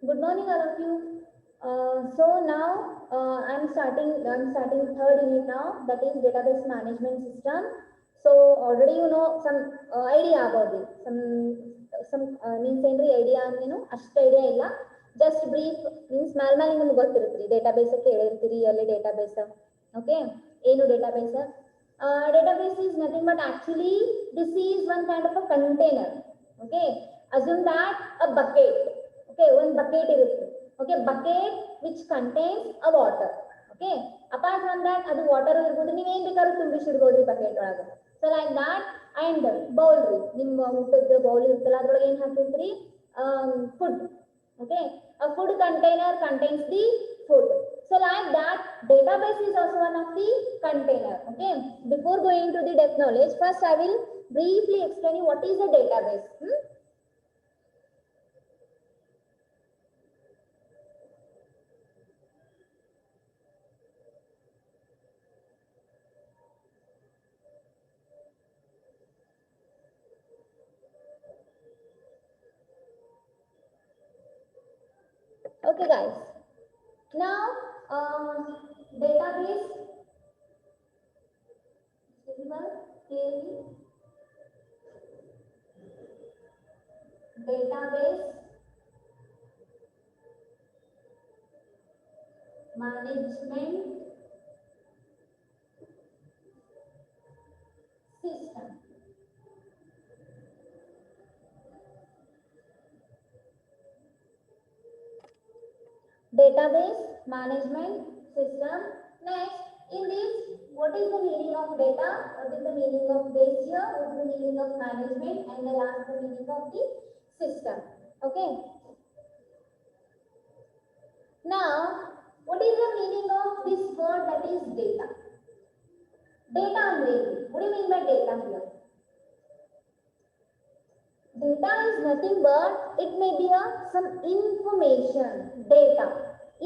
Good morning, all of you. So now I'm starting third unit now. That is database management system. So already you know some idea about it. Some means ಏನ್ರಿ idea ಅಂದ್ರೇನು ಅಷ್ಟು idea ಇಲ್ಲ. Just brief means ಮೇಲೆ ನಿಮ್ಗೆ ಗೊತ್ತಿರುತ್ತೆ database ಕೇಳಿರ್ತೀರಿ ಅಲ್ಲಿ database. Okay, ಏನು database? Database is nothing but actually this is one kind of a container. Okay, assume that a bucket. Okay, one bucket irutte. Okay, bucket which contains a water. Okay, apart from that adu water irbodu ನೀವು ಏನು ಬೇಕಾದ್ರೂ ತುಂಬಿಸಿಡಬಹುದು bucket ಒಳಗೆ. So like that, and bowl ರೀ ನಿಮ್ಮ ಊಟದ bowl ಇರುತ್ತಲ್ಲ ಅದರೊಳಗೆ ಏನು ಹಾಕಿರ್ತೀರಿ food. Okay, a food container contains the food. So like that, database is also one of the container. Okay, before going to the depth knowledge, first I will briefly explain you what is a database. Okay, guys. Now, database visible clearly. Database management system. Database management system. Next, in this, what is the meaning of data? What is the meaning of base here? What is the meaning of management? And the last, the meaning of the system. Okay. Now, what is the meaning of this word that is data? Data ಅಂದ್ರೆ what do you mean by data here? Data is nothing but it may be some information. Data.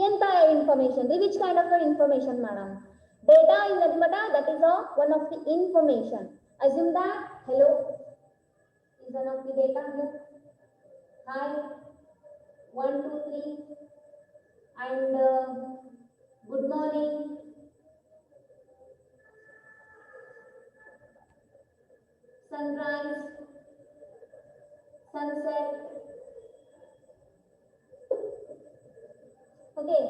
ಎಂತ information? Which kind of information, madam? Data is nothing but that is one of the information. Assume that hello is one of the data here. Hi, 1, 2, 3, and good morning. Sunrise, sunset. Okay,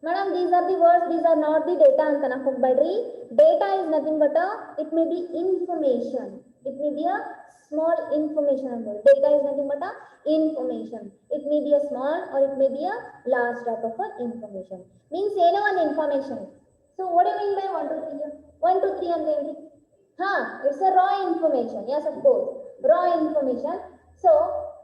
madam, these are the words, these are not the data antana hogbadri. Data is nothing but it may be information. It may be a small information. Data is nothing but information. It may be a small or it may be a large type of information. Means one information. So what do you mean by 1, 2, 3 here? 1, 2, 3 and it's a raw information. Yes, of course, raw information. So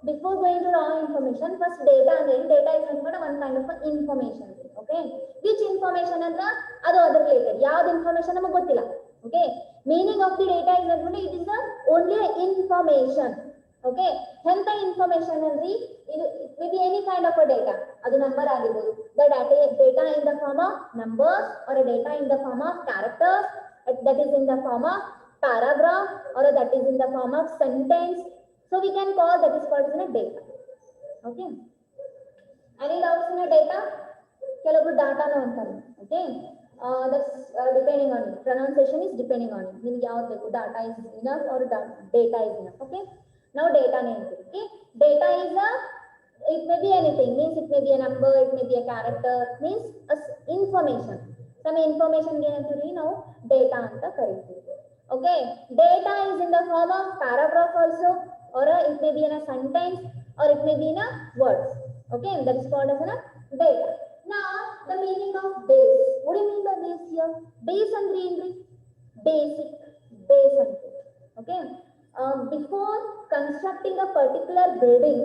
before going to raw information, first data and then data is nothing but one kind of information. Okay, which information andra adu other related yav information namaga gottilla. Okay, meaning of the data is nothing but it is the only information. Okay, enta information andri it may be any kind of a data. Adu number ಆಗಿರಬಹುದು. The data in the form of numbers or a data in the form of characters, that is in the form of paragraph or that is in the form of sentence. So we can call that is called as a data. Okay, any doubts in a data? ಕೆಲವೊಬ್ರು data ನು ಅಂತಾರೆ. Okay, that's depending on it. Pronunciation is depending on it. ನಿಮಗೆ ಯಾವ್ದು ಬೇಕು, data is enough or data is enough. Okay, now data ನೇ ಅಂತೀವಿ. Okay, data is it may be anything, means it may be a number, it may be a character, means information. Some information ಗೆ ಏನಂತೀವಿ ನಾವು data ಅಂತ ಕರಿತೀವಿ. Okay, data is in the form of paragraph also, or it may be in a sentence, or it may be in a words. Okay, that is called as a data. Now the meaning of base. What do you mean by base here? Base andre enri? Basic, base ante. Okay, before constructing a particular building,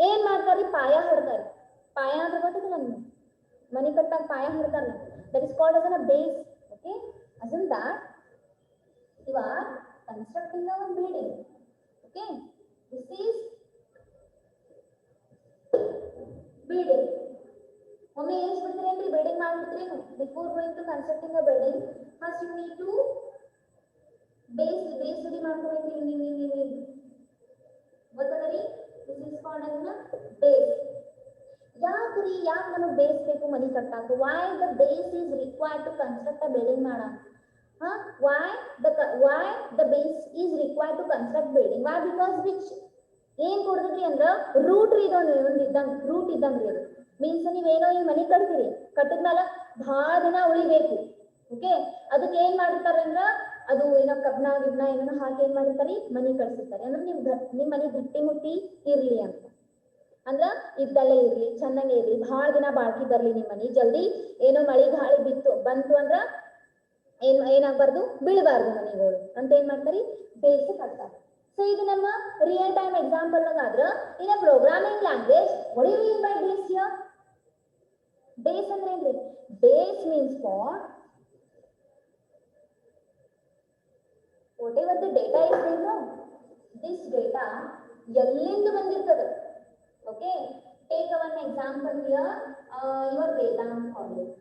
ಏನ್ ಮಾಡ್ತಾರೆ? ಪಾಯ ಹಡ್ತಾರೆ. ಪಾಯ ಅಂದ್ರೆ ಗೊತ್ತಿಲ್ಲ ನಿಮ್ಗೆ, ಮನೆ ಕಟ್ಟಾಗ ಪಾಯ ಹಡ್ತಾರಲ್ಲ, that is called as a base. Okay, assume that you are constructing a building. Okay, this is building. ಒಮ್ಮೆ ಏನು ಬಿಡ್ತೀರಿ ಅಂದ್ರೆ ಬಿಲ್ಡಿಂಗ್ ಮಾಡ್ಬಿಡ್ತೀರಿ. Before going to constructing a building, first you need to base ready ಮಾಡ್ಕೋಬೇಕು. ನೀವು ಗೊತ್ತದರಿ called as the base. ಯಾಕ್ರಿ ಯಾಕೆ ನಮಗೆ ಬೇಸ್ ಬೇಕು ಮನಿ ಕಟ್ಟಾಕ? why the base is required to construct a building madam? why the base is required to construct building? why? because which ಏನ್ ಕೊಡ್ತದ್ರಿ ಅಂದ್ರ root ರೀ ರೂಟ್ ಇದ್ದಂಗ್ರಿ ಅದು. ಮೀನ್ಸ್ ನೀವೇನೋ ಈ ಮನಿ ಕಟ್ತೀರಿ, ಕಟ್ಟಿದ್ಮೇಲೆ ಬಹಳ ದಿನ ಉಳಿಬೇಕು. ಓಕೆ, ಅದಕ್ಕೆ ಏನ್ ಮಾಡಿರ್ತಾರೆ ಅಂದ್ರ ಅದು ಏನೋ ಕಬ್ನ ಗಿಬ್ನ ಏನೋ ಹಾಕಿ ಏನ್ ಮಾಡಿರ್ತಾರೆ, ಮನಿ ಕಟ್ಸಿರ್ತಾರೆ. ಅಂದ್ರೆ ನಿಮ್ ಮನಿ ಗಟ್ಟಿ ಮುಟ್ಟಿ ಇರ್ಲಿ ಅಂತ, ಅಂದ್ರ ಇದ್ದಲ್ಲೇ ಇರ್ಲಿ, ಚೆನ್ನಾಗೇ ಇರ್ಲಿ, ಬಹಳ ದಿನ ಬಾಳ್ಕಿ ಬರ್ಲಿ ನಿಮ್ ಮನಿ. ಜಲ್ದಿ ಏನೋ ಮಳಿ ಗಾಳಿ ಬಂತು ಅಂದ್ರ ಏನಾಗಬಾರ್ದು, ಬೀಳಬಾರ್ದು ಮನಿಗಳು ಅಂತ ಏನ್ ಮಾಡ್ತಾರಿ, ಬೇಸ್ ಕಟ್ತಾರೆ. ಸೊ ಇದು ನಮ್ಮ ರಿಯಲ್ ಟೈಮ್ ಎಕ್ಸಾಂಪಲ್ ಆದ್ರ in a programming language what you mean by base here? Base ಅಂದ್ರೆ ಏನ್ರಿ? Base means for whatever the data is there, no, this data ಎಲ್ಲಿಂದ ಬಂದಿರ್ತದೆ. Okay, take one example here, your Vedant college.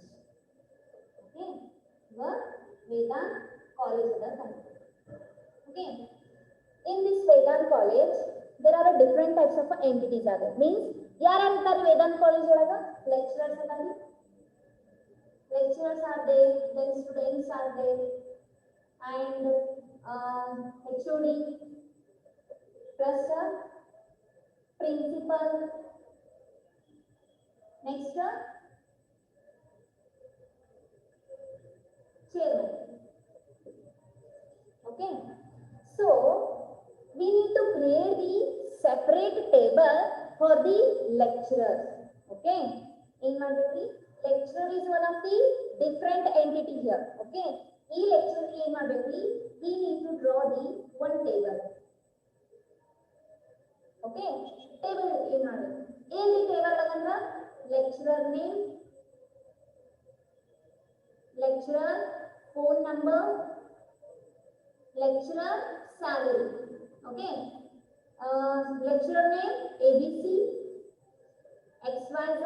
Okay, your Vedant college is the okay. In this Vedant college there are different types of entities are there. means ಯಾರು ಇರ್ತಾರೆ Vedant college ಒಳಗ? lecturers ಇರ್ತಾರೆ, lecturers are there, then students are there, and HOD plus principal, next chairman. Okay, so we need to create the separate table for the lecturers. Okay, in madri lecturer is one of the different entity here. Okay, ಈ lecturer ಏನ್ ಮಾಡಬೇಕ್ರಿ, we need to draw the one table. Okay, table ಏನ್ ಮಾಡಬೇಕು, ಏನ್ರಿ table ಅಂದ್ರ lecturer name, lecturer phone number, lecturer salary. Okay, lecturer name ABC XYZ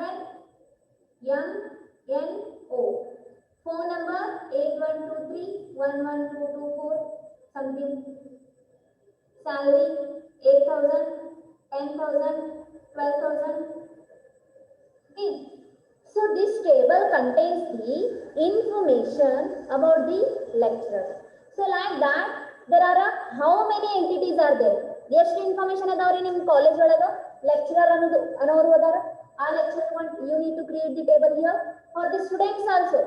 MNO, phone number 81231124 something, salary 8,000 10,000 12,000. Okay, so this table contains the information about the lecturer. So like that there are how many entities are there? ಎಷ್ಟು information ಅದಾವ್ರಿ ನಿಮ್ college ಒಳಗ? Lecturer ಅನ್ನೋರು ಅದಾರ. ಆ lecturer you need to create the table here. For the students also,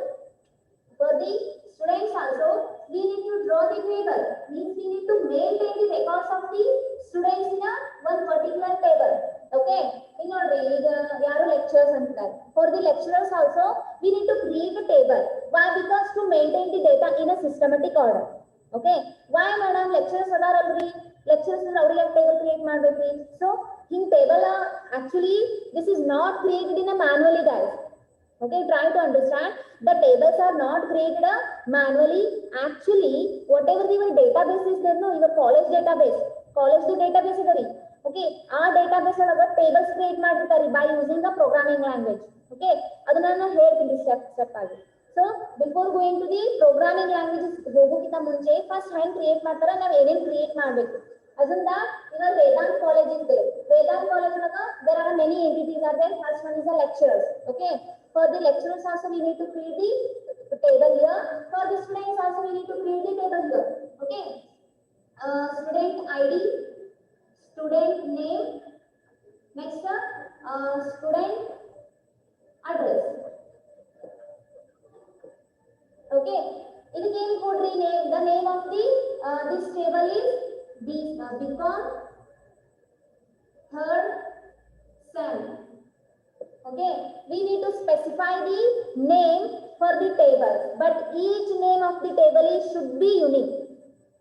we need to draw the table. Means we need to maintain the records of the students in a one particular table. Okay, in order ಈಗ ಯಾರು lecturers ಅಂತಾರೆ, for the lecturers also we need to create a table. Why? because to maintain the data in a systematic order. Okay, why madam? lecturers ಅದಾರಲ್ರಿ, lecturers ಅವ್ರಿಗೆ table create ಮಾಡ್ಬೇಕ್ರಿ. so ಹಿಂಗ್ table actually this is not created in a manually, guys. Okay, try to understand, the tables are not created manually. Actually whatever your database is there, no, your college database ಇದೆ ರೀ. okay, ಆ database ಒಳಗ tables create ಮಾಡಿರ್ತಾರೆ by using a programming language. okay, ಅದನ್ನ ನಾನು ಹೇಳ್ತೀನಿ step ಆಗಿ. so before going to the programming languages ಹೋಗೋಕ್ಕಿಂತ ಮುಂಚೆ ಫಸ್ಟ್ ಹೆಂಗ್ ಕ್ರಿಯೇಟ್ ಮಾಡ್ತಾರ, ನಾವು ಏನೇನ್ ಕ್ರಿಯೇಟ್ ಮಾಡ್ಬೇಕು ಅದನ್ನ. your Vedant college is there. Vedant college ಒಳಗ there are many entities are there. first one is the lecturers. okay, for the lecturers also we need to create the table here. For the students also we need to create the table here. okay, student ID, student name, next student address. okay, ಇದಕ್ಕೆ ಏನು ಕೊಡ್ರಿ name, the name of the this table is BCom third sem. okay, we need to specify the name for the table, but each name of the table should be unique.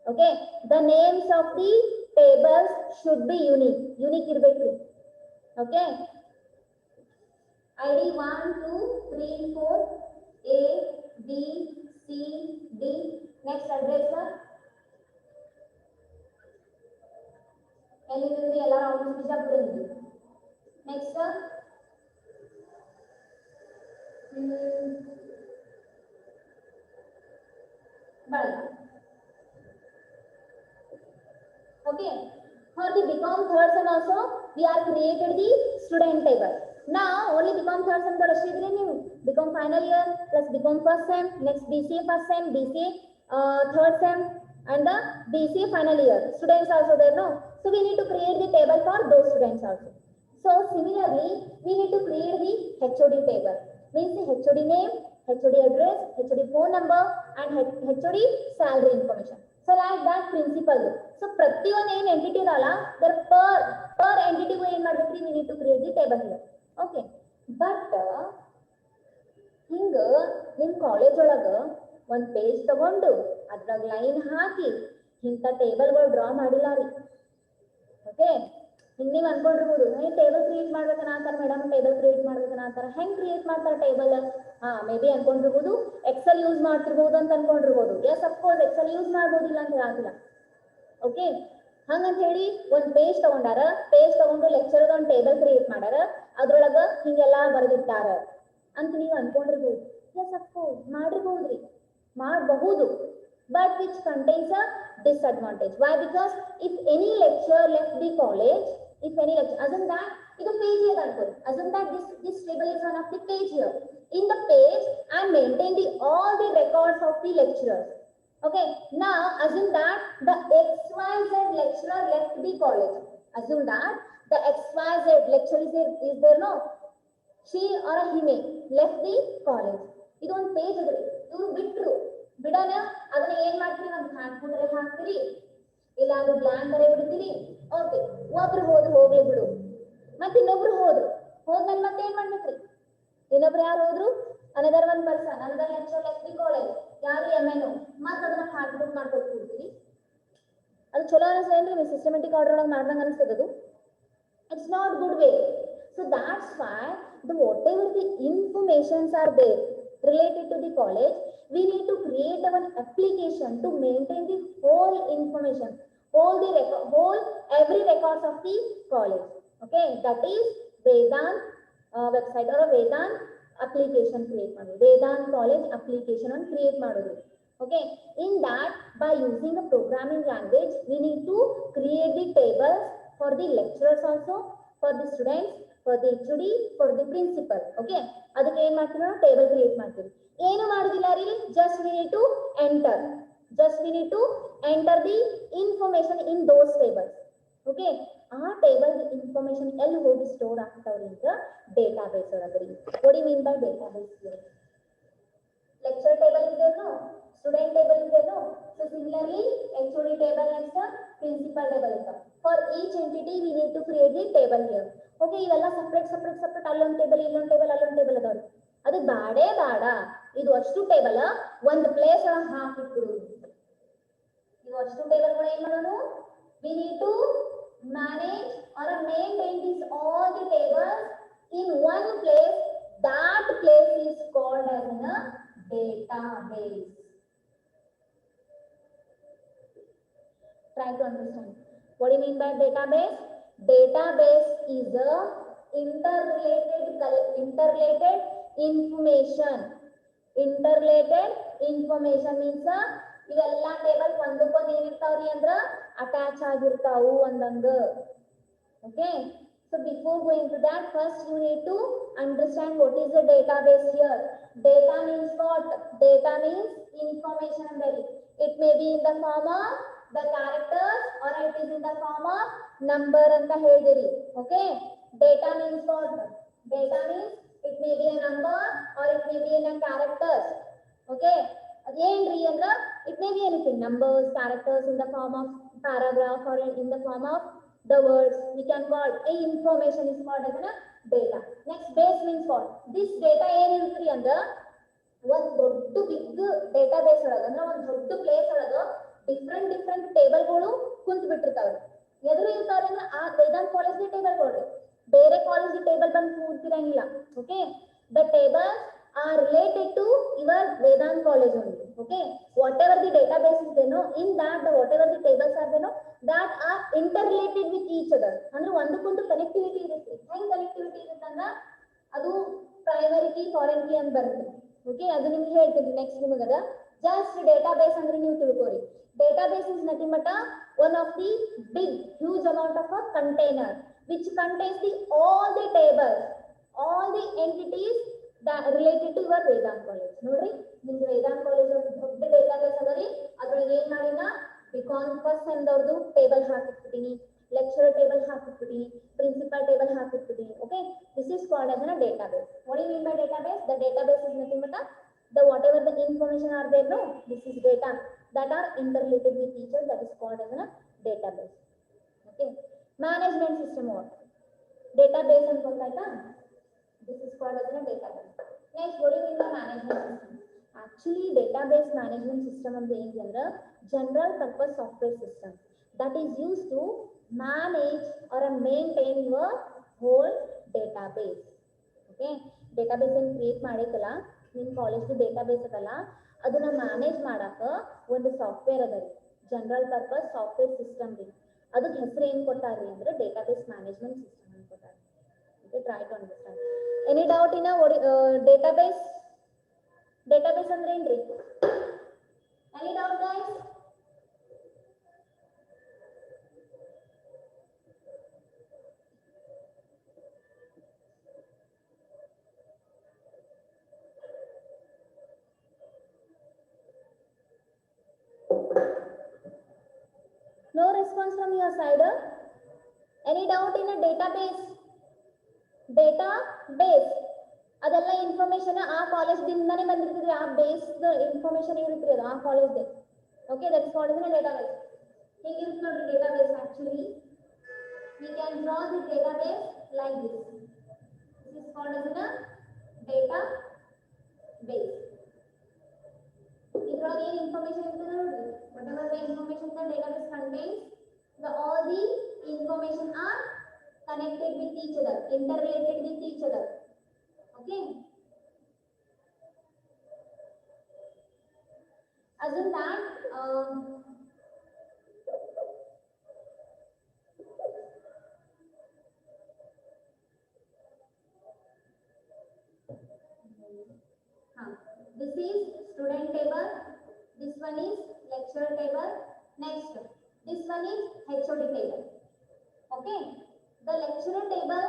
okay, the names of the tables should be unique ಇರಬೇಕು. okay, ID 1 2 3 4 A B C D, next address ಎಲ್ಲಿಂದ ಎಲ್ಲ almost Bijapur ಇದೆ. next Balga. okay, for the BCom third sem also we are created the student table. Now only BCom third sem new BCom final year plus BCom first sem, next BCA first sem, BCA third sem, and the BCA final year students also there, no? So we need to create the table for those students also. So similarly, we need to create the HOD table. Means the HOD name, HOD address, HOD phone number, and HOD salary information. So like that principle. So ಪ್ರತಿಯೊಂದು ಏನು entity ಇದಲ್ಲ, there per entity ಏನು ಮಾಡಬೇಕ್ರಿ, we need to create the table here. Okay. But ಹಿಂಗ ನಿಮ್ಮ college ಒಳಗ ಒಂದು page ತಗೊಂಡು ಅದ್ರಾಗ ಲೈನ್ ಹಾಕಿ ಇಂಥ ಟೇಬಲ್ಗಳು ಡ್ರಾ ಮಾಡಿಲ್ಲ ರೀ. ಓಕೆ, ಹಿಂಗೆ ನೀವು ಅನ್ಕೊಂಡಿರ್ಬೋದು, ಟೇಬಲ್ ಕ್ರಿಯೇಟ್ ಮಾಡ್ಬೇಕನ್ನತ್ತಾರ ಮೇಡಮ್, ಟೇಬಲ್ ಕ್ರಿಯೇಟ್ ಮಾಡ್ಬೇಕನ್ನತ್ತಾರ. ಹೆಂಗ್ ಕ್ರಿಯೇಟ್ ಮಾಡ್ತಾರೆ ಟೇಬಲ್? ಮೇ ಬಿ ಅನ್ಕೊಂಡಿರ್ಬೋದು ಎಕ್ಸೆಲ್ ಯೂಸ್ ಮಾಡ್ತಿರ್ಬೋದು ಅಂತ ಅನ್ಕೊಂಡಿರ್ಬೋದು. ಎಸ್ ಅಫ್ಕೋರ್ಸ್ ಎಕ್ಸೆಲ್ ಯೂಸ್ ಮಾಡ್ಬೋದಿಲ್ಲ ಅಂತ ಹೇಳಾಗಿಲ್ಲ. ಓಕೆ, ಹಂಗಂತ ಹೇಳಿ ಒಂದು ಪೇಜ್ ತಗೊಂಡಾರ, ಪೇಜ್ ತಗೊಂಡು ಲೆಕ್ಚರ್ ಒಂದು ಟೇಬಲ್ ಕ್ರಿಯೇಟ್ ಮಾಡ್ಯಾರ, ಅದ್ರೊಳಗ ಹಿಂಗೆಲ್ಲ ಬರೆದಿಟ್ಟಾರ ಅಂತ ನೀವು ಅನ್ಕೊಂಡಿರ್ಬೋದು. ಎಸ್ ಅಫ್ಕೋರ್ಸ್ ಮಾಡಿರ್ಬೋದ್ರಿ, ಮಾಡಬಹುದು. But which contains a disadvantage. Why? Because if any lecturer left the college, if any lecture, assume that ಇದು page here ಅನ್ಕೊಳ್ಳಿ, assume that this table is one of the page here. In the page, I maintain all the records of the lecturers. Okay, now assume that the XYZ lecturer left the college. Assume that the XYZ lecturer is there, no? She or he may left the college. ಇದು ಒಂದು page ಅದ್ರಿ, ಇವ್ರು ಬಿಟ್ರು, ಬಿಡೋಣ ಅದನ್ನ ಏನ್ ಮಾಡ್ತೀರಿ, ಒಂದು ಹಾಕ್ಬಿಟ್ರೆ ಹಾಕ್ತೀರಿ, ಇಲ್ಲ ಅದು ಬ್ಲಾಂಕ್ ಬರೆ ಬಿಡ್ತೀರಿ. ಓಕೆ, ಒಬ್ರು ಹೋಗ್ಲಿ ಬಿಡು, ಮತ್ತೆ ಇನ್ನೊಬ್ರು ಹೋದ್ಮೇಲೆ ಮತ್ತೆ ಏನ್ ಮಾಡ್ಬೇಕ್ರಿ? ಇನ್ನೊಬ್ರು ಯಾರು ಹೋದ್ರು? Another one person, another lecture left the college, ಯಾರು MNO, ಮತ್ತೆ ಅದನ್ನ ಹಾಕ್ಬಿಟ್ಟು ಮಾಡ್ಕೊಡ್ತೀರಿ. ಅದು ಚಲೋ ಅನಿಸ್ತೇನ್ರಿ? ನೀವು ಸಿಸ್ಟಮೆಟಿಕ್ ಆರ್ಡರ್ ಒಳಗೆ ಮಾಡ್ದಂಗೆ ಅನಿಸ್ತದದು. It's not good way. So that's why whatever the informations are there related to the college, we need to create an application to maintain the whole information, every records of the college. Okay, that is Vedant website or a Vedant application create ಮಾಡೋದು, Vedant college application on create ಮಾಡೋದು. Okay, in that by using a programming language, we need to create the tables for the lecturers also, for the students, for the HOD, for the principal. Okay, ಅದಕ್ಕೆ ಏನ್ ಮಾಡ್ತೀವಿ ನಾವು? Table create ಮಾಡ್ತೀವಿ. ಏನು ಮಾಡೋದಿಲ್ಲ ರೀ, just we need to enter the information in those tables. Okay, ಆ table information ಎಲ್ಲಿ ಹೋಗಿ ಸ್ಟೋರ್ ಆಗ್ತಾವ್ರಿ ಅಂತ database ಒಳಗ್ರಿ. what do you mean by database here? lecture table is there, no? Student table is there, no? So similarly HOD table and principal table is there. For each entity we need to create the table here. Okay, ಇವೆಲ್ಲ separate ಅಲ್ಲೊಂದು table, ಇಲ್ಲೊಂದು table, ಅಲ್ಲೊಂದು table ಅದಾವ್ರಿ. ಅದು ಬೇಡ, ಇದು ಅಷ್ಟು table ಒಂದು ಪ್ಲೇಸ್ ಒಳಗೆ ಹಾಕಿಟ್ಬಿಡು. ಇದು ಅಷ್ಟು ಟೇಬಲ್ ಕೂಡ ಏನ್ ಮಾಡೋಣ? we need to manage or maintain these all the tables in one place. That place is called as a database. Try to understand. What do you mean by database? Database is a interrelated information. Interrelated information means ಇವೆಲ್ಲ table ಒಂದಕ್ಕೊಂದು ಏನಿರ್ತಾವ್ರಿ ಅಂದ್ರ attach ಆಗಿರ್ತಾವು ಅಂದಂಗ. Okay, so before going to that, first you need to understand what is a database here. Data means what? Data means information and it may be in the form of the characters or it is in the form of number ಅಂತ ಹೇಳಿದಿರಿ. Okay, data means what? Data means it may be a number or it may be in a characters. Okay, ಅದೇನ್ರಿ ಅಂದ್ರ it may be anything, numbers, characters in the form of paragraph or in the form of the words. We can call a information is called as a data. Next, base means what? This data ಏನಿರುತ್ರಿ ಅಂದ್ರ ಒಂದು ದೊಡ್ಡ big database ಒಳಗ, ಅಂದ್ರೆ ಒಂದು ದೊಡ್ಡ place ಒಳಗ different ಟೇಬಲ್ಗಳು ಕುಂತ ಬಿಟ್ಟಿರ್ತಾವ್ರಿ. ಎದುರು ಇರ್ತಾವ್ರಿ ಅಂದ್ರೆ ಆ ವೇದಾಂತ್ ಕಾಲೇಜ್ ಟೇಬಲ್ ಕೊಡ್ರಿ, ಬೇರೆ ಕಾಲೇಜ್ ಟೇಬಲ್ ಬಂದು ಕೂತಿರಂಗಿಲ್ಲ. Okay, the tables are related to your Vedant college only. Okay, whatever the database is there, no, in that whatever the tables are there, no, that are interrelated with each other. ಅಂದ್ರೆ ಒಂದಕ್ಕೊಂದು connectivity ಇರುತ್ತೆ. ಹೆಂಗ್ connectivity ಇರುತ್ತೆ ಅಂದ್ರೆ ಅದು primary key, foreign key ಅಂತ ಬರುತ್ತೆ. Okay, ಅದು ನಿಮ್ಗೆ ಹೇಳ್ತೀನಿ ನೆಕ್ಸ್ಟ್. ನಿಮಗದ ಜಸ್ಟ್ ಡೇಟಾಬೇಸ್ ಅಂದ್ರೆ ನೀವು ತಿಳ್ಕೊರಿ. Database is nothing but one of the big huge amount of a container. which contains all the tables, all the entities that related to your Vedant college. Nodri, nimge Vedant college ದೊಡ್ಡ database ಅದರಿ ಅದರೊಳಗೆ ಏನು ಮಾಡಿನ ಬಿಕಾನ್ first ಸೆಮ್ದವ್ರದ್ದು table ಹಾಕಿರ್ತೀನಿ, lecturer table ಹಾಕಿರ್ತೀನಿ, principal table ಹಾಕಿರ್ತೀನಿ. Okay, this is called as a database. What do you mean by database? The database is nothing but the whatever the information are there, no, this is data that are interrelated with each other, that is called as a database. Okay, management system what? Database and ಗೊತ್ತಾಯ್ತಾ? This is called as a database. Next, what do you mean by management system? Actually, database management system ಅಂದ್ರೆ ಏನಂದ್ರೆ general purpose software system that is used to manage or maintain your whole database. Okay, database ಏನು create ಮಾಡಿಕಲ್ಲ, ನಿಮ್ಮ college database ಅದಲ್ಲ, ಅದನ್ನ manage ಮಾಡಾಕ ಒಂದು software ಅದ ರೀ, ಜನರಲ್ ಪರ್ಪಸ್ ಸಾಫ್ಟ್ವೇರ್ ಸಿಸ್ಟಮ್ ರೀ. ಅದಕ್ಕೆ ಹೆಸರು ಏನು ಕೊಟ್ಟಾರ್ರಿ ಅಂದ್ರೆ ಡೇಟಾಬೇಸ್ ಮ್ಯಾನೇಜ್ಮೆಂಟ್ ಸಿಸ್ಟಮ್ ಅಂತ ಕೊಟ್ಟಾರ. Okay, try to understand. Any doubt in database? Database ಅಂದ್ರೆ ಏನ್ರಿ? Any doubt guys? No response from your side. Any doubt in a database? Database ಅದೆಲ್ಲ ಇನ್ಫಾರ್ಮೇಶನ್ ಆ ಕಾಲೇಜ್ ದಿಂದಾನೇ ಬಂದಿರ್ತದ್ರಿ, ಆ ಬೇಸ್ ಇನ್ಫಾರ್ಮೇಶನ್ ಇರುತ್ತೆ ಅದು ಆ college. Okay, that is called as a database. ಹೇಗಿರುತ್ತೆ ನೋಡ್ರಿ database. Actually we can draw the database like this. This is called as a database. ಇದ್ರೊಳಗೆ ಏನು ಇನ್ಫಾರ್ಮೇಶನ್ ಇರ್ತದೆ ನೋಡ್ರಿ, whatever the information the database contains, all the information are connected with each other, interrelated with each other. Okay, assume that this is student table, this one is lecturer table, next this one is HOD table. Okay, the lecturer table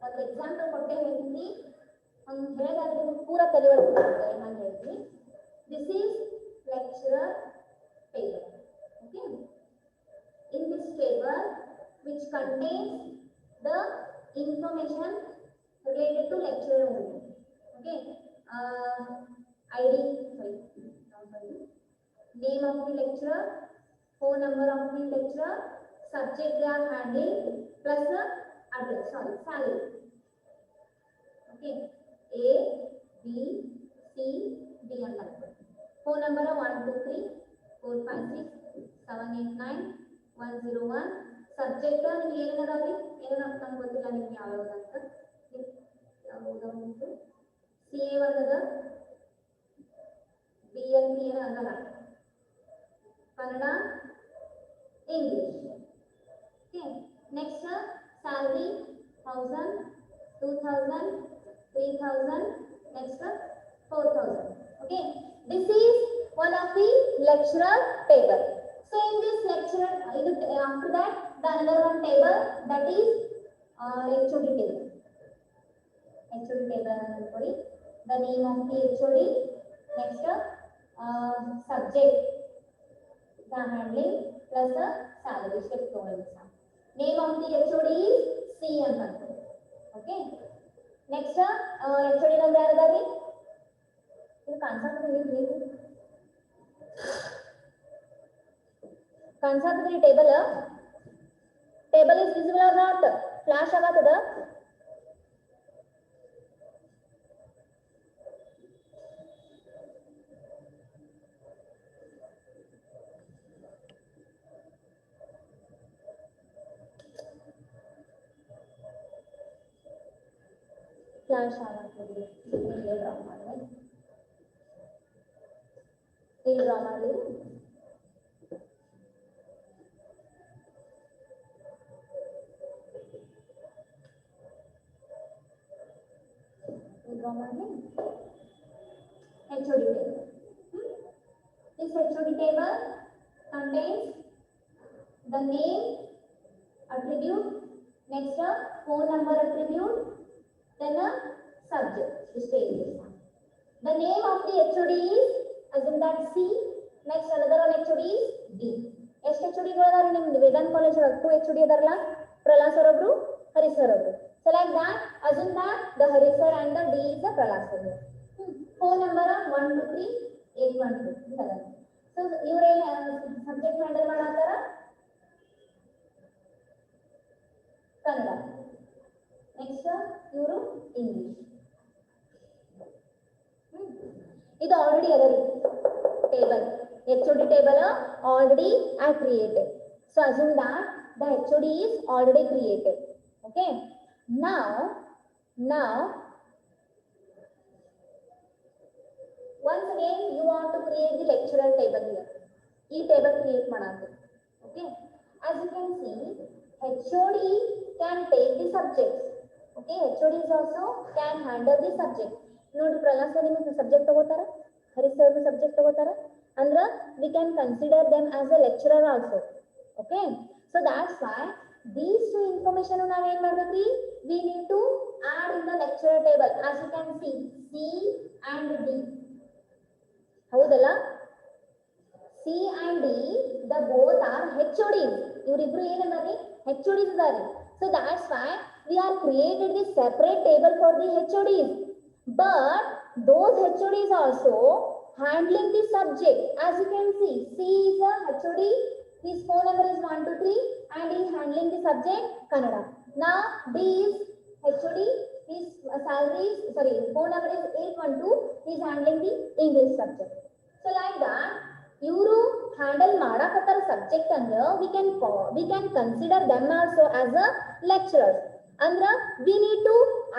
ಒಂದು example ಕೊಟ್ಟೆ ಹೇಳ್ತೀನಿ, ಒಂದು ಹೇಳೋದಾದ್ರೆ ನಿಮ್ಗೆ ಪೂರ ತಲೆವಳಿಸ್ತಾರೆ. ನಾನು ಹೇಳ್ತೀನಿ, this is lecturer table. Okay, in this table which contains the information related to lecturer only. Okay, ID, sorry, name of the lecturer, phone number of the lecturer, subject they are handling, plus address, sorry, salary. Okay, A, B, C, D and like that. Phone number 123 456 789 101. Subject ನಿಮಗೆ ಏನದಾವ್ರಿ, ಏನೋ ನಮ್ಗೆ ಗೊತ್ತಿಲ್ಲ ನಿಮ್ಗೆ ಯಾವ್ಯಾವ್ದು ಅಂತ. ಯಾವ್ದು ಉಂಟು, CA ಒಂದದ, BLP ಏನೋ ಅನ್ನಲ್ಲ, Kannada, English. Okay, next salary 1000, 2000, 3000, next 4000. Okay, this is one of the lecturer table. So in this lecturer, after that the another one table, that is HOD table. HOD table, the name of the HOD, next subject the handling plus the salary step toward. Name of the HOD is CM. Okay, next HOD number ಯಾರದಾರಿ, ಇದು ಕಾಣಿಸತ್ತದ್ರಿ, ನೀವು ಕಾಣಿಸತ್ತದ್ರಿ table. Table is visible or not? Flash ಆಗತ್ತದ? Flash ಆಗತ್ತದ್ರಿ. ಇಲ್ಲೇ draw ಮಾಡಿ, ಇಲ್ಲಿ draw ಮಾಡಿ. Draw ಮಾಡಿ HOD table. This HOD table contains the name attribute, next phone number attribute, then a subject. The name of the HOD is, assume that C, next another one HOD is D. ಎಷ್ಟು HOD ಗಳದಾರ ನಿಮ್ದು Vedant college ಒಳಗೆ 2 HOD ಅದಾರಲ್ಲ, Pralhad sir ಒಬ್ರು, ಹರಿ sir ಒಬ್ರು. So like that, assume that the Hari sir and the D is the Prahlad sir. Phone number 123-812. So ಇವರೇ subject handle ಮಾಡತ್ತಾರ Kannada, next ಇವರು English. ಇದು already ಅದ ರೀ table, HOD table already I created. So assume that the HOD is already created. Okay. Now once again you want to create the lecturer table here. E table create ಮಾಡಾಕ. Okay. As you can see, HOD can take the subjects. Okay. HOD is also can handle the subject. ನೋಡಿ Pralhad sir ನಿಮಗೆ subject ತಗೋತಾರ, ಹರಿ sir subject ತಗೋತಾರ ಅಂದ್ರ we can consider them as a lecturer also. Okay. So that's why these two information ನಾವು ಏನು ಮಾಡಬೇಕ್ರಿ, we need to add in the lecturer table. As you can see, C and D. ಹೌದಲ್ಲ, C and D the both are HODs. ಇವರಿಬ್ರು ಏನಂದ್ರಿ, HODs ಇದಾರೆ. So that's why we are created this separate table for the HODs. But those HODs also handling the subject. As you can see, C is a HOD, his phone number is 123 and he is handling the subject Kannada. Now D is HOD, his salary is, sorry, phone number is 812, he is handling the English subject. So like that, ಇವರು handle ಮಾಡಕತ್ತಾರ subject ಅಂದ್ರ we can consider them also as a lecturers. ಅಂದ್ರ we need to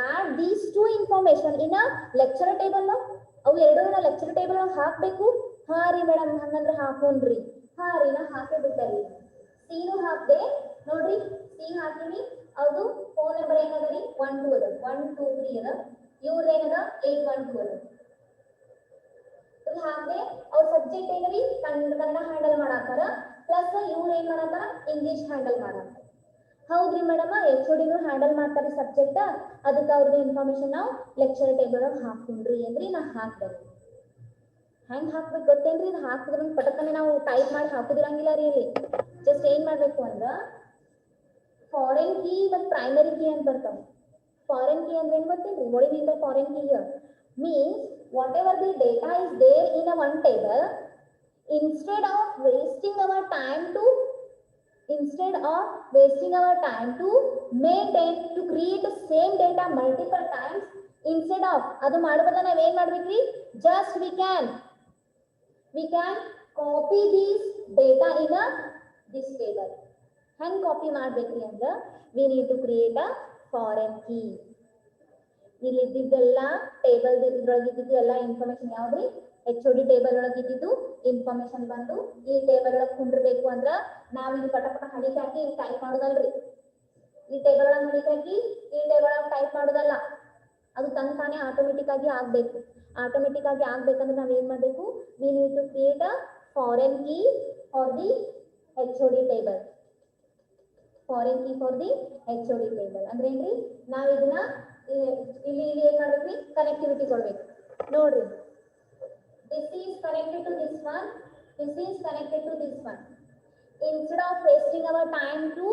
add these two information in a lecturer table. ಅವು ಎರಡನ್ನ lecture table ಹಾಕಬೇಕು. ಹಾ ರೀ madam ಹಂಗಂದ್ರೆ ಹಾಕೋಣ್ರಿ. ಹಾ ರೀ ನಾ ಹಾಕೇ ಬಿಟ್ಟರಿ. ಸಿನು ಹಾಕ್ದೆ ನೋಡ್ರಿ, ಸಿ ಹಾಕಿನಿ. ಅದು ಫೋನ್ ನಂಬರ್ ಏನದ ರೀ 12 ಅದ, 123 ಅದ. ಇವ್ರ ಏನದ 812 ಅದ. ಇದು ಹಾಕ್ದೆ ಅವ್ರ ಸಬ್ಜೆಕ್ಟ್ ಏನರಿ ಕನ್ನಡ ಹ್ಯಾಂಡಲ್ ಮಾಡಾತಾರ, ಪ್ಲಸ್ ಇವ್ರ ಏನ್ ಮಾಡಾತಾರ ಇಂಗ್ಲಿಷ್ ಹ್ಯಾಂಡಲ್ ಮಾಡಾತಾರ. ಹೌದ್ರಿ ಮೇಡಮ್, HODನು ಹ್ಯಾಂಡಲ್ ಮಾಡ್ತಾರೆ ಸಬ್ಜೆಕ್ಟ್, ಅದಕ್ಕೆ ಅವ್ರದ್ದು ಇನ್ಫಾರ್ಮೇಶನ್ ನಾವು ಲೆಕ್ಚರ್ ಟೇಬಲ್ ಹಾಕೊಂಡ್ರಿ ಅಂದ್ರಿ ನಾ ಹಾಕ್ತೇನೆ. ಹೆಂಗ್ ಹಾಕ್ಬೇಕು ಗೊತ್ತೇನ್ರಿ, ಇದು ಹಾಕಿದ್ರ ಪಟಕನೆ ನಾವು ಟೈಪ್ ಮಾಡಿ ಹಾಕೋದಿರಂಗಿಲ್ಲ ರೀ. ಇಲ್ಲಿ ಜಸ್ಟ್ ಏನ್ ಮಾಡ್ಬೇಕು ಅಂದ್ರ ಫಾರಿನ್ ಕೀ ಮತ್ತು ಪ್ರೈಮರಿ ಕೀ ಅಂತ ಬರ್ತಾವ. ಫಾರಿನ್ ಕೀ ಅಂದ್ರೆ ಏನ್ ಗೊತ್ತೇನ್ರಿ, what is the foreign key here means whatever the data is there in a one table, instead of wasting our time to maintain to create the same data multiple times, instead of adu madabadla nav ಏನು ಮಾಡಬೇಕ್ರಿ, just we can copy this data in a this table. ಹೆಂಗ್ copy ಮಾಡಬೇಕ್ರಿ ಅಂದ್ರೆ we need to create a foreign key. ಇಲ್ಲಿ ಇದ್ದಿದ್ದೆಲ್ಲ table ಇದ್ರೊಳಗಿದ್ದು ಎಲ್ಲ information ಯಾವ್ದ್ರಿ, HOD table ಒಳಗಿದ್ದು information ಬಂದು ಈ table ಒಳಗೆ ಕುಂಡಿರ್ಬೇಕು ಅಂದ್ರ ನಾವ್ ಇಲ್ಲಿ ಪಟ ಹಣಿಕೆ ಹಾಕಿ ಇಲ್ಲಿ ಟೈಪ್ ಮಾಡೋದಲ್ರಿ. ಈ ಟೇಬಲ್ ಒಳಗೆ ಹಣಿಕೆ ಹಾಕಿ ಈ ಟೇಬಲ್ ಒಳಗೆ ಟೈಪ್ ಮಾಡೋದಲ್ಲ, ಅದು ತಾನೇ ಆಟೋಮೆಟಿಕ್ ಆಗಿ ಆಗ್ಬೇಕು. ಆಟೋಮೆಟಿಕ್ ಆಗಿ ಆಗ್ಬೇಕಂದ್ರೆ ನಾವ್ ಏನ್ ಮಾಡ್ಬೇಕು, we need to create a foreign key for the HOD table. Foreign key for the HOD table ಅಂದ್ರೆ ಏನ್ರಿ, ನಾವ್ ಇದನ್ನ ಇಲ್ಲಿ ಏನ್ ಮಾಡ್ಬೇಕ್ರಿ, ಕನೆಕ್ಟಿವಿಟಿ ಕೊಡ್ಬೇಕು. ನೋಡ್ರಿ, this is connected to this one, this is connected to this one. Instead of wasting our time to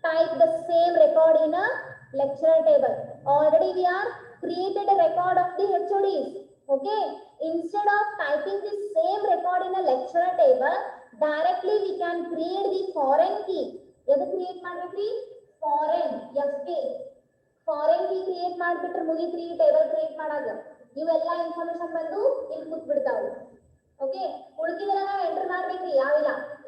type the same record in a lecturer table, already we are created a record of the HODs. Okay, instead of typing the same record in a lecturer table, directly we can create the foreign key. ಎದು create ಮಾಡ್ಬೇಕ್ರಿ, foreign FK foreign key create ಮಾಡ್ಬಿಟ್ರೆ ಮುಗಿತ್ರಿ table create ಮಾಡಾಗ. ಇವೆಲ್ಲ information ಬಂದು ಇಲ್ಲಿ ಕೂತ್ ಬಿಡ್ತಾವ್ರಿ. Okay, ಉಳಿದಿದ್ದೆಲ್ಲ ನಾವು enter ಮಾಡ್ಬೇಕ್ರಿ.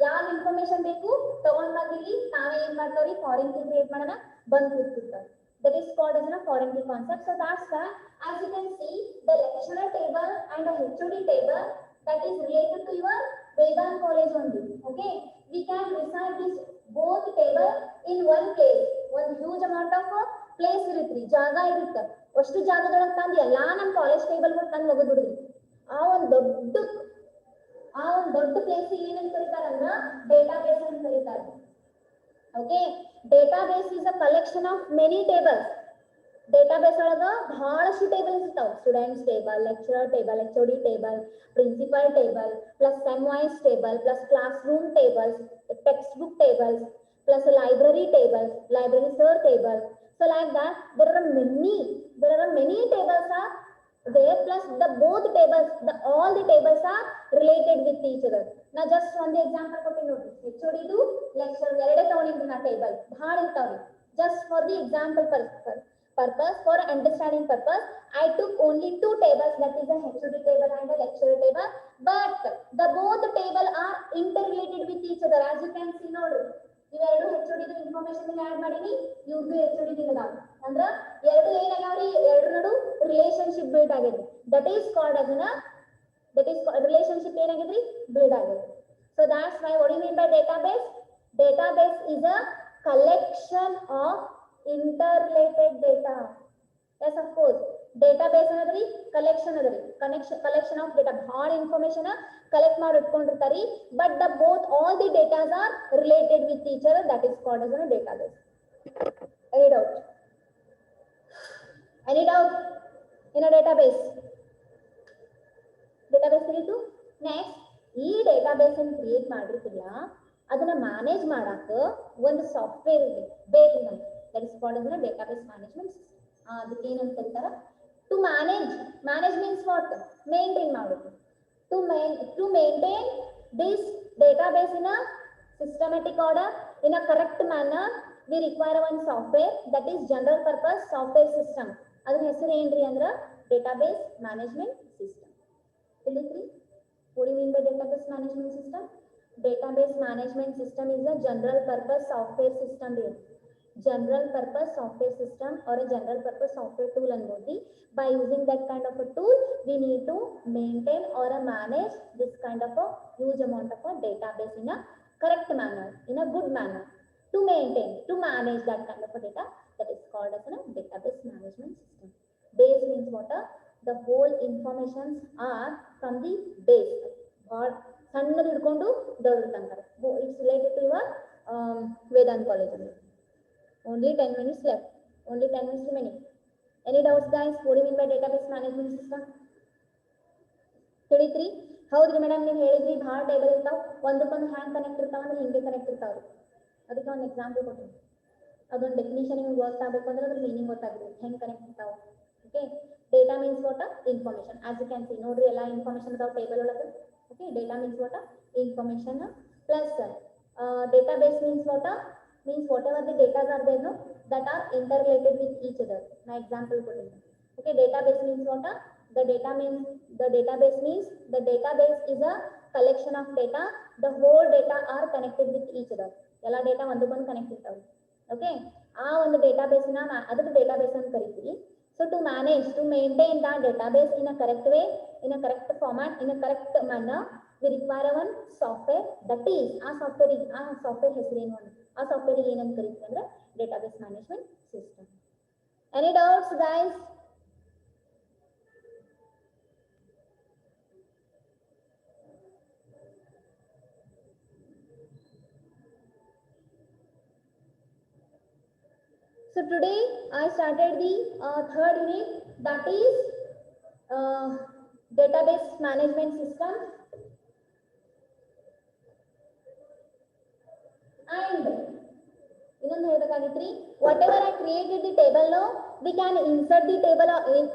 ಯಾವ ಇನ್ಫಾರ್ಮೇಶನ್ ಬೇಕು ತಗೊಂಡ್ ಬಂದಿಲ್ಲಿ ನಾವೇ ಏನ್ ಮಾಡ್ತಾವ್ರಿ, ಫಾರಿನ್ ಕೀ ಕ್ರಿಯೇಟ್ ಮಾಡೋಣ ಬಂದ್ ಕೂತ್ಬಿಡ್ತಾವ. That is called as a foreign key concept. So that's why, as you can see, the lecturer table and the HOD table that is related to your Vedant college only. Okay, we can recite this both table in one place. One huge amount of place ಇರುತ್ರಿ, ಜಾಗ ಇರುತ್ತೆ. ಅಷ್ಟು ಜಾಗದೊಳಗೆ ತಂದು ಎಲ್ಲಾ ನಮ್ಮ college table ತಂದು ಒಗದ್ ಬಿಡುದ್ರಿ. ಆ ಒಂದು ದೊಡ್ಡ ಆ ಒಂದು ದೊಡ್ಡ ಪ್ಲೇಸ್ ಏನಂತ ಕರೀತಾರೆ ಅಂದ್ರೆ ಡೇಟಾಬೇಸ್ ಅಂತ ಕರೀತಾರೆ. Okay, database is a collection of many tables. Database ಒಳಗ ಬಹಳಷ್ಟು ಟೇಬಲ್ಸ್ ಇರ್ತಾವ. Students table, lecturer table, HOD table, principal table, plus sem wise table, plus class room tables, text book tables, plus library tables, library sir table. So like that, there are many tables are there, plus the both tables, all the tables are related with each other. Now just one the example ಕೊಟ್ಟಿ ನೋಡ್ರಿ. HOD ದು lecture ಎರಡೇ ತಗೊಂಡಿದ್ವಿ ನಾ table ಭಾಳ ಇರ್ತಾವ್ರಿ. Just for the example purpose, for understanding purpose, I took only two tables, that is a HOD table and a lecturer table, but the both table are interrelated with each other. As you can see ನೋಡ್ರಿ, ಇವೆರಡು HOD ದು information add ಮಾಡೀನಿ, ಇವ್ರದ್ದು HOD ದು ಅದಾವ ಅಂದ್ರ ಎರಡು ಏನಾಗ್ಯಾವ್ರಿ, ಎರಡು ನಡು ರಿಲೇಶನ್ಶಿಪ್ ಬಿಲ್ಡ್ ಆಗೈತಿ. That is called as relationship ಏನಾಗಿದ್ರಿ, ಬಿಲ್ಡ್ ಆಗೈತಿ. So that's why what do you mean by database? Database is a collection of interrelated data. Yes, of course, database anadri collection adari, collection of data, bhal information collect ಮಾಡಿ ಇಟ್ಕೊಂಡಿರ್ತಾರಿ, but the both all the data are related with each other. That is called as a database. Any doubt in a database ತಿಳಿತು. Next, ಈ database ಅನ್ನು create ಮಾಡಿರ್ತಿಲ್ಲ, ಅದನ್ನ manage ಮಾಡಾಕ ಒಂದು software ಇದೆ ಬೇಕು ನಮ್ಗೆ. That is called as a database management system. ಅದಕ್ಕೆ ಏನಂತ ಕರೀತಾರ, to manage means what, maintain ಮಾಡೋದು. To maintain this database in a systematic order, in a correct manner, we require one software, that is general purpose software system. ಅದರ ಹೆಸರು ಏನ್ರಿ ಅಂದ್ರ database management system. ತಿಳಿತ್ರಿ? What do you mean by database management system? Database management system is a general purpose software system. General purpose software system or a general purpose software tool ಅನ್ಬೋದು. By using that kind of a tool, we need to maintain or manage this kind of a huge amount of a database in a correct manner, in a good manner. To manage that kind of a data, that is called as a database management system. Base means what? The whole informations are from the base. Or ಸಣ್ಣದು ಹಿಡ್ಕೊಂಡು ದೊಡ್ಡ ತನಕ. It's related to your Vedant college. Only 10 minutes left. Only 10 minutes remaining. Any doubts, guys? What do you mean by database management system? ತಿಳಿತ್ರಿ? ಹೌದ್ರಿ madam, ನೀವು ಹೇಳಿದ್ರಿ ಭಾಳ table ಇರ್ತಾವ, ಒಂದಕ್ಕೊಂದು ಹ್ಯಾಂಗ್ ಕನೆಕ್ಟ್ ಇರ್ತಾವ ಅಂದ್ರೆ ಹಿಂಗೆ ಕನೆಕ್ಟ್ ಇರ್ತಾವ್ರಿ. ಅದಕ್ಕೆ ಒಂದು ಎಕ್ಸಾಂಪಲ್ ಕೊಡ್ತೀನಿ. ಅದೊಂದು ಡೆಫಿನಿಷನ್ ನಿಮ್ಗೆ ಗೊತ್ತಾಗಬೇಕು ಅಂದ್ರೆ ಅದ್ರ ಮೀನಿಂಗ್ ಗೊತ್ತಾಗಿರ್ಬೇಕು, ಹೆಂಗೆ ಕನೆಕ್ಟ್ ಇರ್ತಾವ. Okay, data means what? Information. As you can see ನೋಡ್ರಿ, ಎಲ್ಲ ಇನ್ಫಾರ್ಮೇಶನ್ ಅದಾವ ಟೇಬಲ್ ಒಳಗೆ. Okay, data means what? Information. Plus database means what? Means whatever the data are there, no, that are interrelated with each other. My example ಕೊಡ್ತೀನಿ. Okay, database means what? The database means the database is a collection of data. The whole data are connected with each other. ಎಲ್ಲ data ಒಂದಕ್ಕೊಂದು connect ಇರ್ತಾವೆ. Okay, ಆ ಒಂದು ಡೇಟಾಬೇಸ್ನ ಅದಕ್ಕೆ database ಅಂತ ಕರಿತೀವಿ. So to maintain that database in a correct way, in a correct format, in a correct manner, we require one software. That is, ಆ software ಹೆಸರೇನು ಅಂತ, ಆ ಸಾಫ್ಟ್ವೇರ್ ಏನಂತ ಕರಿತೀವಿ ಅಂದ್ರೆ database management system. Any doubts, guys? So today I started the third unit, that is database management system. And ಇನ್ನೊಂದು ಹೇಳಬೇಕಾಗಿತ್ರಿ, whatever I created the table now, we can insert the table,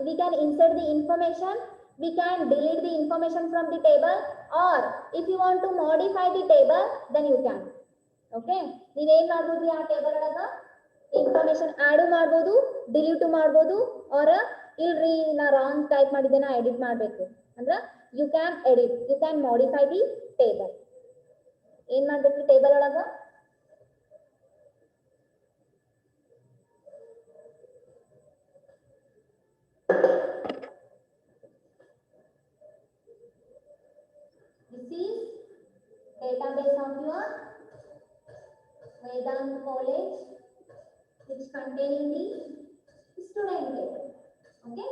we can insert the information, we can delete the information from the table, or if you want to modify the table, then you can. Okay, ನೀವೇನ್ ಮಾಡ್ಬೋದು, ಆ table ಒಳಗ information add ಮಾಡ್ಬೋದು, delete ಮಾಡ್ಬೋದು, or ಇಲ್ರಿ ನಾ wrong type ಮಾಡಿದ್ದೆ ನಾ ಎಡಿಟ್ ಮಾಡಬೇಕು ಅಂದ್ರೆ you can edit, you can modify the table. ಏನ್ ಮಾಡ್ಬೇಕು ಟೇಬಲ್ ಒಳಗ? This is database of your Vedant College, which containing the student table. Okay,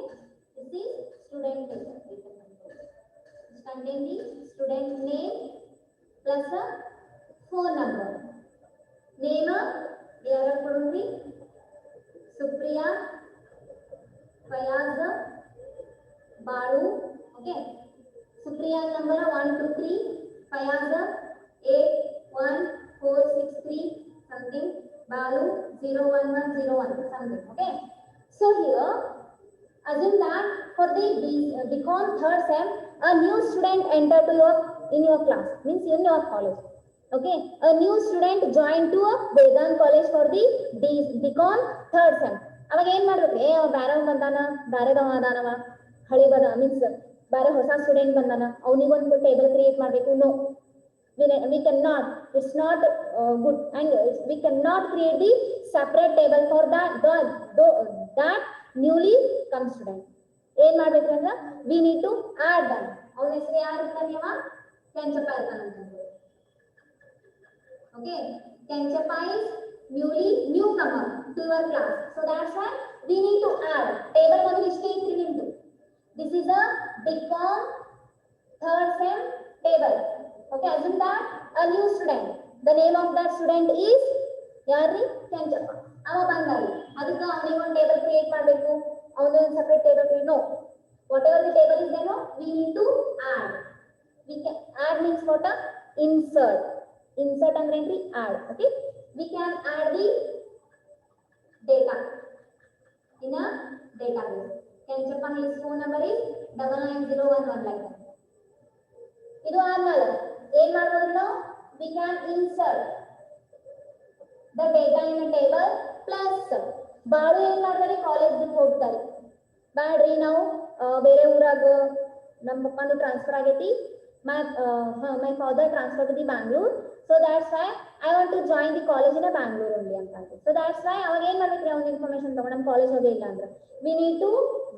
this is student table. contain the student name plus a phone number. Name ಯಾರು ಕೊಡ್ರಿ Supriya, Fayaz, Balu. Okay. Supriya number 123, Fayaz 81463 something, Balu 01101 something. Okay. So here, assume that for the Becon third sem, a new student entered to in your class, means in your college. Okay, a new student joined to a Vedant college for the Becon third sem. ಅವಾಗ ಏನ್ ಮಾಡ್ಬೇಕು? ಬೇರೆ ಬಂದಾನ, ಬೇರೆದವ ಅದಾನವ, ಹಳಿ ಬದ means ಬೇರೆ ಹೊಸ student ಬಂದಾನ, ಅವನಿಗೊಂದು ಟೇಬಲ್ ಕ್ರಿಯೇಟ್ ಮಾಡಬೇಕು. No, we cannot, it's not good, and we cannot create the separate table for that newly come student. ಏನ್ ಮಾಡ್ಬೇಕು ಅಂದ್ರೆ we need to add them. ಅವನ ಹೆಸರು ಯಾರು ಇರ್ತಾನೆ? ಇವ Kenchappa ಇರ್ತಾನಂತ. Okay, Kenchappa is newcomer to your class, so that's why we need to add table one mistake into. This is a Becon third sem table. Okay, assume that a new student, the name of that student is Yari Kenchappa. ಅವ ಬಂದಾರಿ, ಅದಕ್ಕೆ ಅವನಿಗೆ ಒಂದು table create ಮಾಡಬೇಕು. ಅವನಿಗೆ ಒಂದು separate table create. No, whatever the table is there, no, we need to add. We can add means what? Insert. Insert and entry add. Okay, we can add the data in a database. Kenchappa, his phone number is 99011 like that. ಇದು ಆದ್ಮೇಲೆ ಏನ್ ಮಾಡಬಹುದು ನಾವು? We can insert the data in a table plus ಬಾಳು ಏನ್ ಮಾಡ್ತಾರೆ? College ಬಿಟ್ಟು ಹೋಗ್ತಾರೆ. ಬ್ಯಾಡ್ರಿ ನಾವು ಬೇರೆ ಊರಾಗ ನಮ್ಮ ಪಪ್ಪಂದು ಟ್ರಾನ್ಸ್ಫರ್ ಆಗೈತಿ. My father transferred to the Bangalore, so that's why I want to join the college in a Bangalore only ಅಂತ. So that's why ಅವಾಗ ಏನ್ ಮಾಡ್ಬೇಕ್ರಿ? ಅವನ ಇನ್ಫಾರ್ಮೇಶನ್ ತಗೊಂಡು ನಮ್ಮ ಕಾಲೇಜ್ ಹೋಗೇ ಇಲ್ಲ ಅಂದ್ರೆ we need to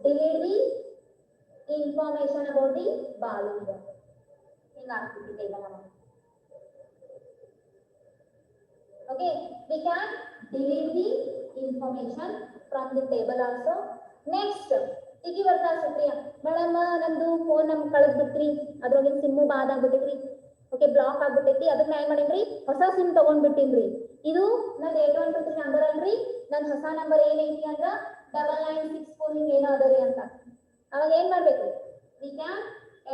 delete the information about the ಬಾಳು. ಹಿಂಗಾಗ್ತಿತ್ತು ಟೇಬಲ್ ಅವಾಗ. Okay, we can delete the information from the table also. Next, ಈಗ ಬರ್ತಾ ಸುಪ್ರಿಯ ಮೇಡಮ್, ನಂದು ಫೋನ್ ನಮ್ಗೆ ಕಳೆದ್ ಬಿಟ್ರಿ, ಅದ್ರೊಳಗಿನ ಸಿಮ್ಮು ಬಾದ್ ಆಗ್ಬಿಟ್ಟೈತ್ರಿ. Okay, block ಆಗ್ಬಿಟ್ಟೈತಿ. ಅದನ್ನ ಏನ್ ಮಾಡೀನ್ರಿ? ಹೊಸ ಸಿಮ್ ತಗೊಂಡ್ಬಿಟ್ಟಿನ್ರಿ. ಇದು ನಂದು 8123 ನಂಬರ್ ಅಲ್ರಿ. ನನ್ನ ಹೊಸ ನಂಬರ್ ಏನೈತಿ ಅಂದ್ರ 9964 ಹಿಂಗ ಏನೋ ಅದರಿ ಅಂತ. ಅವಾಗ ಏನ್ ಮಾಡ್ಬೇಕು? We can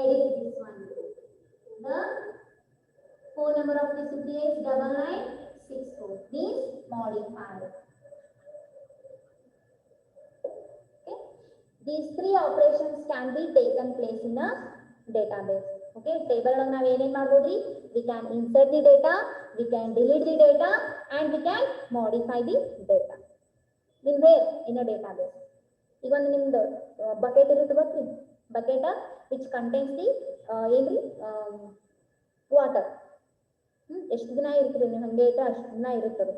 edit this one. The phone number of the Supriya is 9964, means modified. Okay, these three operations can be taken place in a database. Okay, table ಒಳಗೆ ನಾವು ಏನೇನ್ ಮಾಡ್ಬೋದ್ರಿ? We can insert the data, we can delete the data, and we can modify the data. In where? In a database. ಈಗ ಒಂದು ನಿಮ್ದು bucket ಇರುತ್ತೆ ಗೊತ್ತ್ರಿ? Bucket which contains the ಏನ್ರಿ water. ಎಷ್ಟು ದಿನ ಇರ್ತೀರಿ ನೀವು ಹಂಗೆ ಇಟ್ಟ ಅಷ್ಟು ದಿನ ಇರುತ್ತದೆ.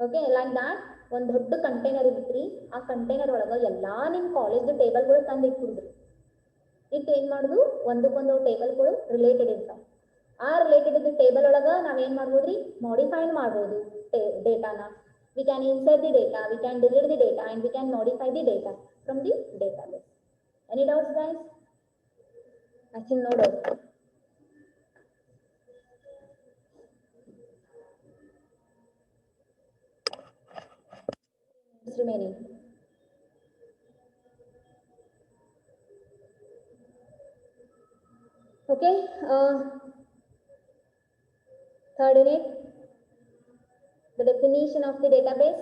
ಓಕೆ, ಲೈಕ್ ದಾಟ್ ಒಂದು ದೊಡ್ಡ ಕಂಟೈನರ್ ಇರುತ್ತ್ರಿ. ಆ ಕಂಟೈನರ್ ಒಳಗೆ ಎಲ್ಲಾ ನಿಮ್ಮ ಕಾಲೇಜ್ ಟೇಬಲ್ಗಳು ತಂದು ಇಟ್ಬಿಡ್ರಿ. ಇಟ್ಟು ಏನ್ ಮಾಡುದು? ಒಂದಕ್ಕೊಂದು ಟೇಬಲ್ಗಳು ರಿಲೇಟೆಡ್ ಇರ್ತಾವೆ. ಆ ರಿಲೇಟೆಡ್ ಇದ್ದ ಟೇಬಲ್ ಒಳಗೆ ನಾವೇನ್ ಮಾಡ್ಬೋದ್ರಿ? ಮಾಡಿಫೈ ಮಾಡ್ಬೋದು ಡೇಟಾನ. We can insert the data, we can delete the data, and we can modify the data from the database. Any doubts, guys? I think no doubt. It's remaining. Okay, third unit, the definition of the database.